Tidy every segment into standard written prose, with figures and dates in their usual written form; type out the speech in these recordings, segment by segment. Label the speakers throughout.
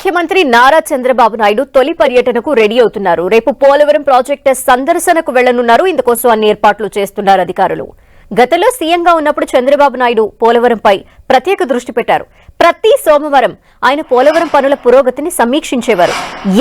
Speaker 1: ముఖ్యమంత్రి నారా చంద్రబాబు నాయుడు తొలి పర్యటనకు రెడీ అవుతున్నారు. రేపు పోలవరం ప్రాజెక్టు సందర్శనకు వెళ్లనున్నారు. ఇందుకోసం అన్ని ఏర్పాట్లు చేస్తున్నారు అధికారులు. గతంలో సీఎంగా ఉన్నప్పుడు చంద్రబాబు నాయుడు పోలవరంపై ప్రత్యేక దృష్టి పెట్టారు. ప్రతి సోమవారం ఆయన పోలవరం పనుల పురోగతిని సమీక్షించేవారు.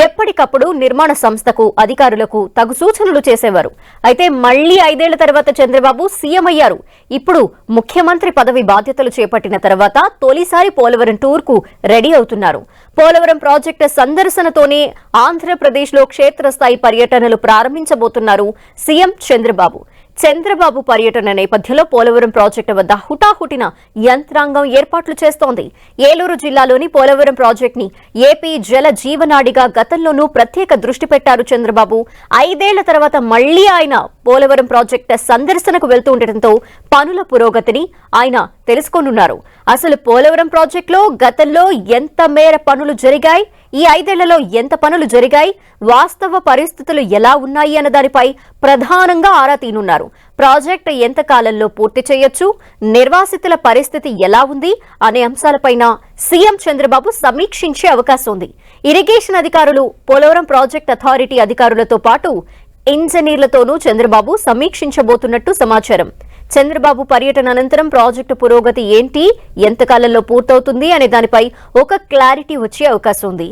Speaker 1: ఎప్పటికప్పుడు నిర్మాణ సంస్థకు అధికారులకు తగు సూచనలు చేసేవారు. అయితే మళ్లీ 5 ఏళ్ల తర్వాత చంద్రబాబు సీఎం అయ్యారు. ఇప్పుడు ముఖ్యమంత్రి పదవి బాధ్యతలు చేపట్టిన తర్వాత తొలిసారి పోలవరం టూర్ కు రెడీ అవుతున్నారు. పోలవరం ప్రాజెక్టు సందర్శనతోనే ఆంధ్రప్రదేశ్లో క్షేత్రస్థాయి పర్యటనలు ప్రారంభించబోతున్నారు సీఎం చంద్రబాబు. చంద్రబాబు పర్యటన నేపథ్యంలో పోలవరం ప్రాజెక్టు వద్ద హుటాహుటిన యంత్రాంగం ఏర్పాట్లు చేస్తోంది. ఏలూరు జిల్లాలోని పోలవరం ప్రాజెక్టుని ఏపీ జల జీవనాడిగా గతంలోనూ ప్రత్యేక దృష్టి పెట్టారు చంద్రబాబు. 5 ఏళ్ల తర్వాత మళ్లీ ఆయన పోలవరం ప్రాజెక్టు సందర్శనకు వెళ్తూ ఉండటంతో పనుల పురోగతిని ఆయన తెలుసుకోనున్నారు. అసలు పోలవరం ప్రాజెక్టులో గతంలో ఎంత మేర పనులు జరిగాయి, ఈ 5 ఏళ్లలో ఎంత పనులు జరిగాయి, వాస్తవ పరిస్థితులు ఎలా ఉన్నాయి అన్న దానిపై ప్రధానంగా ఆరా తీనున్నారు. ప్రాజెక్టు ఎంత కాలంలో పూర్తి చేయొచ్చు, నిర్వాసితుల పరిస్థితి ఎలా ఉంది అనే అంశాలపైన సీఎం చంద్రబాబు సమీక్షించే అవకాశం ఉంది. ఇరిగేషన్ అధికారులు, పోలవరం ప్రాజెక్టు అథారిటీ అధికారులతో పాటు ఇంజనీర్లతోనూ చంద్రబాబు సమీక్షించబోతున్నట్టు సమాచారం. చంద్రబాబు పర్యటన అనంతరం ప్రాజెక్టు పురోగతి ఏంటి, ఎంతకాలంలో పూర్తవుతుంది అనే దానిపై ఒక క్లారిటీ వచ్చే అవకాశం ఉంది.